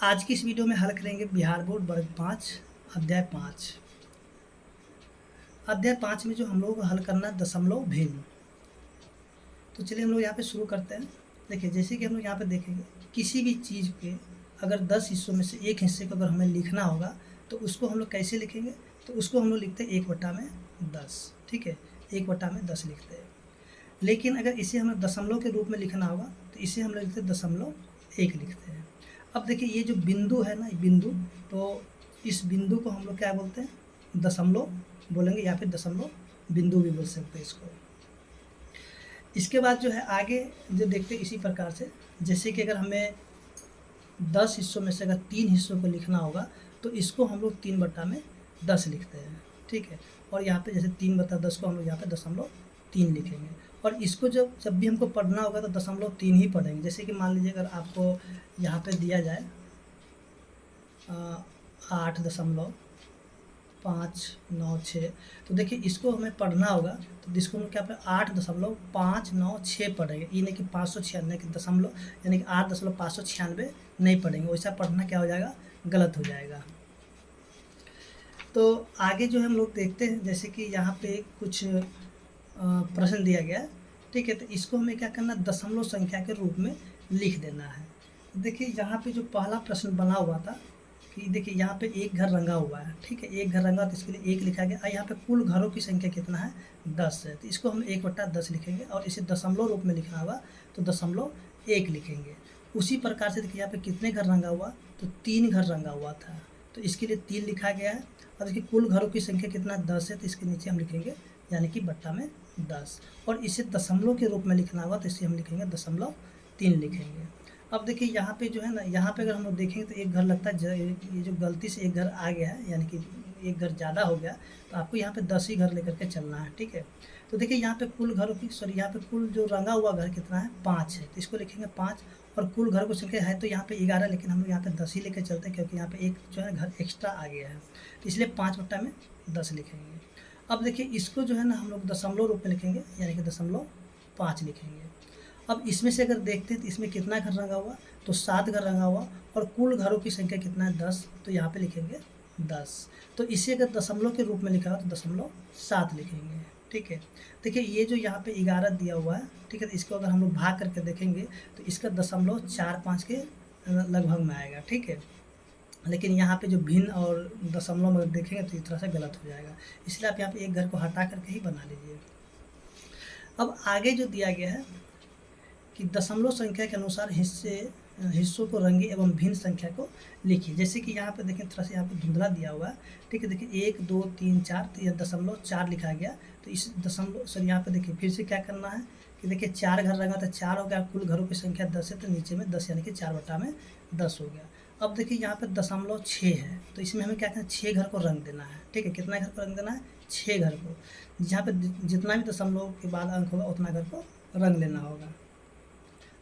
आज की इस वीडियो में हल करेंगे बिहार बोर्ड वर्ग 5 अध्याय 5। अध्याय 5 में जो हम लोग को हल करना है दशमलव भिन्न। तो चलिए हम लोग यहाँ पे शुरू करते हैं। देखिए जैसे कि हम लोग यहाँ पे देखेंगे किसी भी चीज़ के अगर 10 हिस्सों में से एक हिस्से को अगर हमें लिखना होगा तो उसको हम लोग कैसे लिखेंगे। तो उसको हम लोग लिखते हैं 1/10। ठीक है, 1/10 लिखते हैं। लेकिन अगर इसे हमें दशमलव के रूप में लिखना होगा तो इसे हम लोग लिखते हैं 0.1 लिखते हैं। अब देखिए ये जो बिंदु है ना, बिंदु, तो इस बिंदु को हम लोग क्या बोलते हैं, दशमलव बोलेंगे या फिर दशमलव बिंदु भी बोल सकते हैं इसको। इसके बाद जो है आगे जो देखते हैं इसी प्रकार से, जैसे कि अगर हमें 10 हिस्सों में से अगर 3 हिस्सों को लिखना होगा तो इसको हम लोग 3/10 लिखते हैं। ठीक है, और यहाँ पे जैसे 3/10 को हम लोग यहाँ पे 0.3 लिखेंगे। और इसको जब भी हमको पढ़ना होगा तो 0.3 ही पढ़ेंगे। जैसे कि मान लीजिए अगर आपको यहाँ पे दिया जाए 8.596, तो देखिए इसको हमें पढ़ना होगा तो इसको हम क्या पे 8.596 पढ़ेंगे, यानी कि 596 के दशमलव, यानी कि 8.596 नहीं पढ़ेंगे। वैसा पढ़ना क्या हो जाएगा, गलत हो जाएगा। तो आगे जो हम लोग देखते हैं, जैसे कि यहाँ पे कुछ प्रश्न दिया गया है। ठीक है, तो इसको हमें क्या करना, दशमलव संख्या के रूप में लिख देना है। देखिए यहाँ पे जो पहला प्रश्न बना हुआ था कि देखिए यहाँ पे एक घर रंगा हुआ है। ठीक है, एक घर रंगा तो इसके लिए 1 लिखा गया। यहाँ पे कुल घरों की संख्या कितना है, 10 है, तो इसको हम 1/10 लिखेंगे। और इसे दशमलव रूप में लिखना होगा तो 0.1 लिखेंगे। उसी प्रकार से देखिए यहाँ पे कितने घर रंगा हुआ, तो 3 घर रंगा हुआ था, तो इसके लिए 3 लिखा गया है। और देखिए कुल घरों की संख्या कितना 10 है, तो इसके नीचे हम लिखेंगे यानी कि बट्टा में 10। और इसे दशमलव के रूप में लिखना होगा तो इसे हम लिखेंगे 0.3 लिखेंगे। अब देखिए यहाँ पे जो है ना, यहाँ पे अगर हम लोग देखेंगे तो एक घर लगता है, ये जो गलती से एक घर आ गया है, यानी कि एक घर ज़्यादा हो गया, तो आपको यहाँ पे 10 ही घर लेकर के चलना है। ठीक है, तो देखिए यहाँ पे कुल घरों की यहाँ पे कुल जो रंगा हुआ घर कितना है, 5 है, तो इसको लिखेंगे 5। और कुल घर को संख्या है तो यहाँ पे 11, लेकिन हम लोग यहाँ पे 10 ही लेकर चलते हैं क्योंकि यहाँ पे एक जो है घर एक्स्ट्रा आ गया है, तो इसलिए 5/10 लिखेंगे। अब देखिए इसको जो है ना हम लोग दशमलव रूप में लिखेंगे, यानी कि 0.5 लिखेंगे। अब इसमें से अगर देखते हैं तो इसमें कितना घर रंगा हुआ, तो 7 घर रंगा हुआ। और कुल घरों की संख्या कितना है, 10, तो यहाँ पे लिखेंगे 10। तो इसे अगर दशमलव के रूप में लिखा हो तो 0.7 लिखेंगे। ठीक है, देखिए ये जो यहाँ पे 11 दिया हुआ है, ठीक है, तो इसको अगर हम लोग भाग करके देखेंगे तो इसका 0.45 के लगभग में आएगा। ठीक है, लेकिन यहाँ पे जो भिन्न और दशमलव में देखेंगे तो इस तरह से गलत हो जाएगा, इसलिए आप यहाँ पे एक घर को हटा करके ही बना लीजिए। अब आगे जो दिया गया है कि दशमलव संख्या के अनुसार हिस्सों को रंगे एवं भिन्न संख्या को लिखिए। जैसे कि यहाँ पे देखें थोड़ा सा यहाँ पे धुंधला दिया हुआ है। ठीक है, देखिए 1 2 3 4, तो यह 0.4 लिखा गया। तो इस दशमलव सर यहाँ पे देखिए फिर से क्या करना है कि देखिए 4 घर रंगा तो 4 हो गया, कुल घरों की संख्या 10 है, तो नीचे में 10 यानी कि 4/10 हो गया। अब देखिए यहाँ पे 0.6 है, तो इसमें हमें क्या करना है, 6 घर को रंग देना है। ठीक है, कितना घर को रंग देना है, 6 घर को। जहाँ पे जितना भी दशमलव के बाद अंक होगा उतना घर को रंग लेना होगा।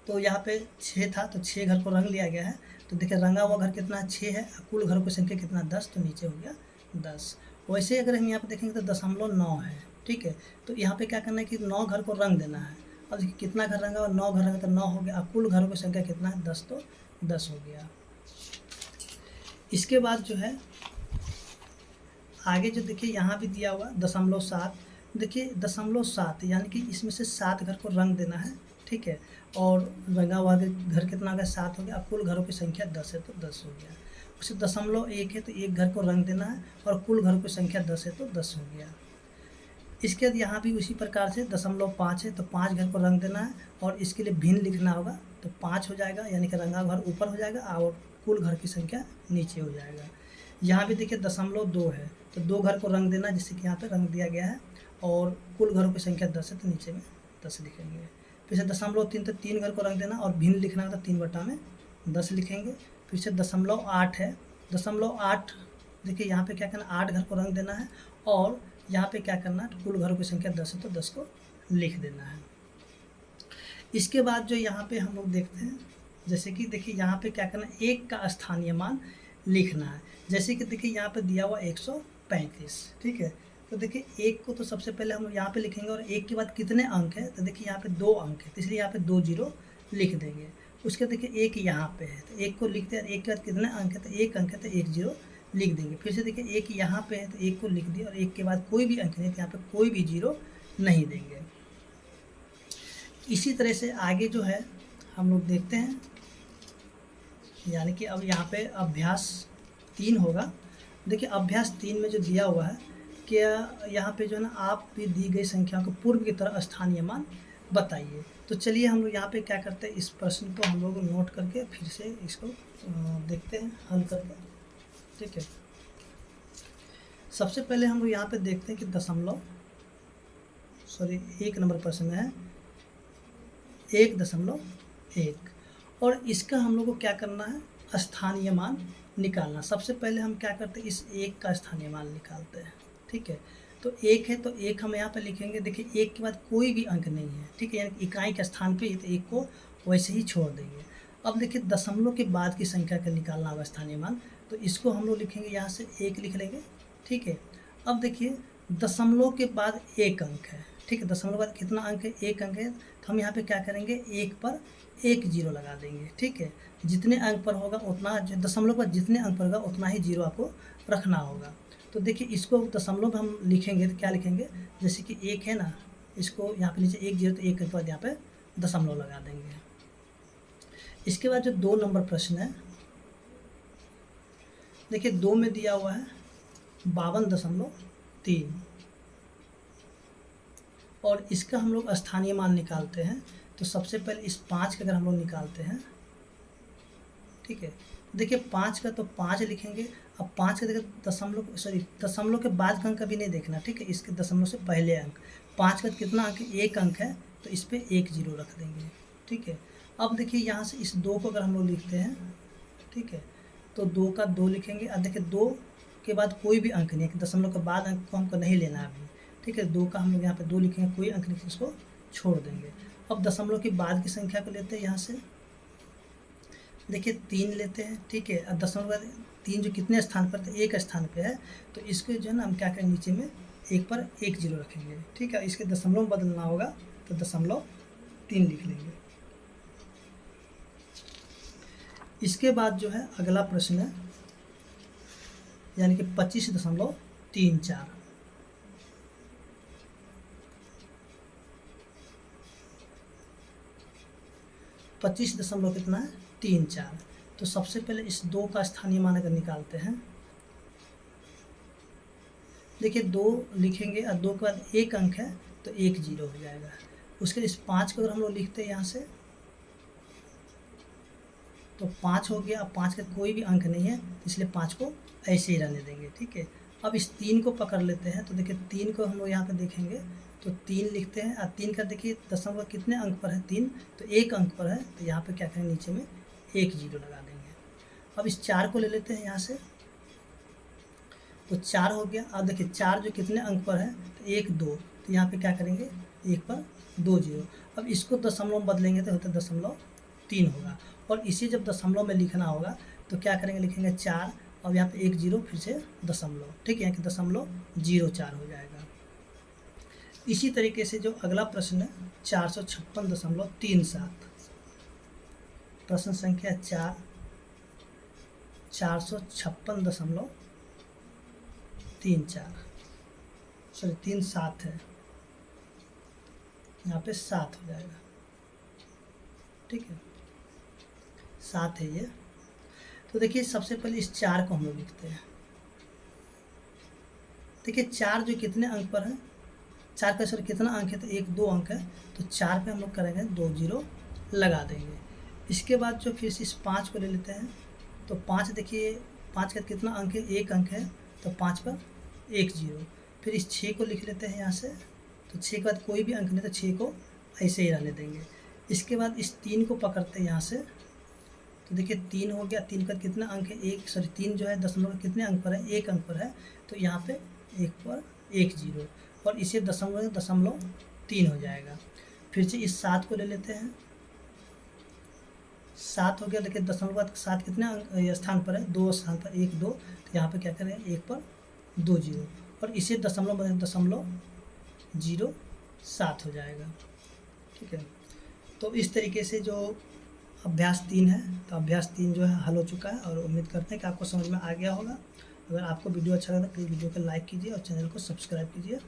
तो यहाँ पे 6 था तो 6 घर को रंग लिया गया है। तो देखिए रंगा हुआ घर कितना 6 है, कुल घरों की संख्या कितना 10, तो नीचे हो गया 10। वैसे अगर हम यहाँ पे देखेंगे तो 0.9 है। ठीक है, तो यहाँ पे क्या करना है कि 9 घर को रंग देना है। अब देखिए कितना घर रंगा हुआ, 9 घर रंगा तो 9 हो गया। अब कुल घरों की संख्या कितना है, 10, तो 10 हो गया। इसके बाद जो है आगे जो देखिए यहाँ भी दिया हुआ 0.7। देखिए 0.7 यानी कि इसमें से 7 घर को रंग देना है। ठीक है, और रंगा हुआ घर कितना हो गया, 7 हो गया। अब कुल घरों की संख्या 10 है तो 10 हो गया। उसे 0.1 है तो एक घर को रंग देना है, और कुल घरों की संख्या 10 है तो 10 हो गया। इसके बाद यहाँ भी उसी प्रकार से 0.5 है तो 5 घर को रंग देना है, और इसके लिए भिन्न लिखना होगा तो 5 हो जाएगा, यानी कि रंगा घर ऊपर हो जाएगा और कुल घर की संख्या नीचे हो जाएगा। यहाँ भी देखिए 0.2 है तो 2 घर को रंग देना, जैसे कि यहाँ पे रंग दिया गया है, और कुल घरों की संख्या 10 है तो नीचे में 10 लिखेंगे। फिर से 0.3 तो 3 घर को रंग देना, और भिन्न लिखना है तो 3/10 लिखेंगे। फिर से 0.8 है, 0.8 देखिए यहाँ पे क्या करना, 8 घर को रंग देना है, और यहाँ पे क्या करना है, कुल घरों की संख्या 10 है तो 10 को लिख देना है। इसके बाद जो यहाँ पे हम लोग देखते हैं, जैसे कि देखिए यहाँ पे क्या करना है, 1 का स्थानीय मान लिखना है। जैसे कि देखिए यहाँ पे दिया हुआ 135। ठीक है, तो देखिए 1 को तो सबसे पहले हम यहाँ पे लिखेंगे, और 1 के बाद कितने अंक है, तो देखिए यहाँ पे 2 अंक है, तो इसलिए यहाँ पे 2 0 लिख देंगे। उसके देखिए एक यहाँ पे है, तो एक को लिखते हैं, एक के बाद कितने अंक है, तो एक अंक है, तो एक जीरो लिख देंगे। फिर से देखिए एक यहाँ पे है, तो एक को लिख दिया, और एक के बाद कोई भी अंक नहीं, तो यहाँ पे कोई भी जीरो नहीं देंगे। इसी तरह से आगे जो है हम लोग देखते हैं, यानी कि अब यहाँ पे अभ्यास 3 होगा। देखिए अभ्यास 3 में जो दिया हुआ है कि यहाँ पे जो है ना, आप भी दी गई संख्या को पूर्व की तरह स्थानीय मान बताइए। तो चलिए हम लोग यहाँ पे क्या करते हैं, इस प्रश्न को हम लोग नोट करके फिर से इसको देखते हैं हल करके, ठीक है। सबसे पहले हम लोग यहाँ पे देखते हैं कि दशमलव, सॉरी 1 नंबर प्रश्न में है 1.1, और इसका हम लोग को क्या करना है, स्थानीय मान निकालना। सबसे पहले हम क्या करते हैं, इस 1 का स्थानीय मान निकालते हैं, ठीक है। तो 1 है, तो 1 हम यहाँ पे लिखेंगे। देखिए 1 के बाद कोई भी अंक नहीं है, ठीक है, यानी इकाई के स्थान पे, तो 1 को वैसे ही छोड़ देंगे। अब देखिए दशमलव के बाद की संख्या का निकालना होगा स्थानीय मान, तो इसको हम लोग लिखेंगे, यहाँ से 1 लिख लेंगे, ठीक है। अब देखिए दशमलव के बाद एक अंक है, ठीक है, दशमलव के बाद कितना अंक है, एक अंक है, तो हम यहाँ पे क्या करेंगे, 1 पर 1 जीरो लगा देंगे, ठीक है। जितने अंक पर होगा उतना, दशमलव पर जितने अंक पर होगा उतना ही जीरो आपको रखना होगा। तो देखिए इसको दशमलव हम लिखेंगे तो क्या लिखेंगे, जैसे कि 1 है ना, इसको यहाँ पे नीचे 1 जीरो, तो 1 के बाद यहाँ पे दशमलव लगा देंगे। इसके बाद जो 2 नंबर प्रश्न है, देखिए 2 में दिया हुआ है 52.3, और इसका हम लोग स्थानीय मान निकालते हैं। तो सबसे पहले इस 5 का अगर हम लोग निकालते हैं, ठीक है, देखिए 5 का तो 5 लिखेंगे। अब 5 का देखिए दशमलव, सॉरी दशमलव के बाद का अंक भी नहीं देखना, ठीक है, इसके दशमलव से पहले अंक। 5 का कितना अंक है, एक अंक है, तो इस पर 1 जीरो रख देंगे, ठीक है। अब देखिए यहाँ से इस 2 को अगर हम लोग लिखते हैं, ठीक है, तो 2 का 2 लिखेंगे। अब देखिए 2 के बाद कोई भी अंक नहीं है, दशमलव के बाद अंक को हमको नहीं लेना अभी, ठीक है। 2 का हम लोग यहाँ पे 2 लिखेंगे, कोई अंक नहीं, इसको छोड़ देंगे। अब दशमलव के बाद की संख्या को लेते हैं, यहाँ से देखिए 3 लेते हैं, ठीक है। अब दशमलव 3 जो कितने स्थान पर, तो एक स्थान पे है, तो इसको जो है ना हम क्या करेंगे, नीचे में 1 पर 1 जीरो रखेंगे, ठीक है। इसके दशमलव में बदलना होगा, तो 0.3 लिख लेंगे। इसके बाद जो है अगला प्रश्न है, यानी कि 25.34, 25 दशमलव कितना है, 34। तो सबसे पहले इस 2 का स्थानीय मान अगर निकालते हैं, देखिए 2 लिखेंगे, और 2 के बाद एक अंक है, तो 1 जीरो हो जाएगा। उसके इस 5 को अगर हम लोग लिखते हैं यहाँ से, तो 5 हो गया। अब 5 का कोई भी अंक नहीं है, इसलिए 5 को ऐसे ही रहने देंगे, ठीक है। अब इस 3 को पकड़ लेते हैं, तो देखिए 3 को हम लोग यहाँ पे देखेंगे, तो 3 लिखते हैं। और 3 का देखिए दशमलव कितने अंक पर है, 3, तो एक अंक पर है, तो यहाँ पे क्या करेंगे, नीचे में 1 जीरो लगा देंगे। अब इस 4 को ले लेते हैं यहाँ से, तो 4 हो गया। अब देखिए 4 जो कितने अंक पर है, तो 1 2, तो यहाँ पे क्या करेंगे, 1 पर 2 जीरो। अब इसको दशमलव बदलेंगे तो होता है 0.3 होगा, और इसे जब दशमलव में लिखना होगा तो क्या करेंगे, लिखेंगे 4, अब यहाँ पे 1 जीरो, फिर से दशमलव, ठीक है, यहाँ कि 0.04 हो जाएगा। इसी तरीके से जो अगला प्रश्न है 456.37, प्रश्न संख्या 4, 456.34, सॉरी 37 है, यहाँ पे 7 हो जाएगा, ठीक है, 7 है ये। तो देखिए सबसे पहले इस 4 को हम लोग लिखते हैं। देखिए 4 जो कितने अंक पर है, 4 का सर कितना अंक है, तो 1 2 अंक है, तो 4 पे हम लोग करेंगे 2 जीरो लगा देंगे। इसके बाद जो फिर से इस 5 को ले लेते हैं, तो 5 देखिए 5 का कितना अंक है, 1 अंक है, तो 5 पर 1 जीरो। फिर इस 6 को लिख लेते हैं यहाँ से, तो 6 के बाद कोई भी अंक नहीं, तो 6 को ऐसे ही रहने देंगे। इसके बाद इस 3 को पकड़ते हैं यहाँ से, तो देखिए 3 हो गया। 3 का कितना अंक है, 3 जो है दशमलव कितने अंक पर है, 1 अंक पर है, तो यहाँ पे 1 पर 1 जीरो, और इसे 0.3 हो जाएगा। फिर से इस 7 को ले लेते हैं, 7 हो गया। देखिए दशमलव 7 कितने अंक स्थान पर है, 2 स्थान पर, 1 2, तो यहाँ पे क्या करें, 1 पर 2 जीरो, और इसे 0.07 हो जाएगा, ठीक है। तो इस तरीके से जो अभ्यास 3 है, तो अभ्यास 3 जो है हल हो चुका है और उम्मीद करते हैं कि आपको समझ में आ गया होगा। अगर आपको वीडियो अच्छा लगा तो प्लीज़ वीडियो को लाइक कीजिए और चैनल को सब्सक्राइब कीजिए।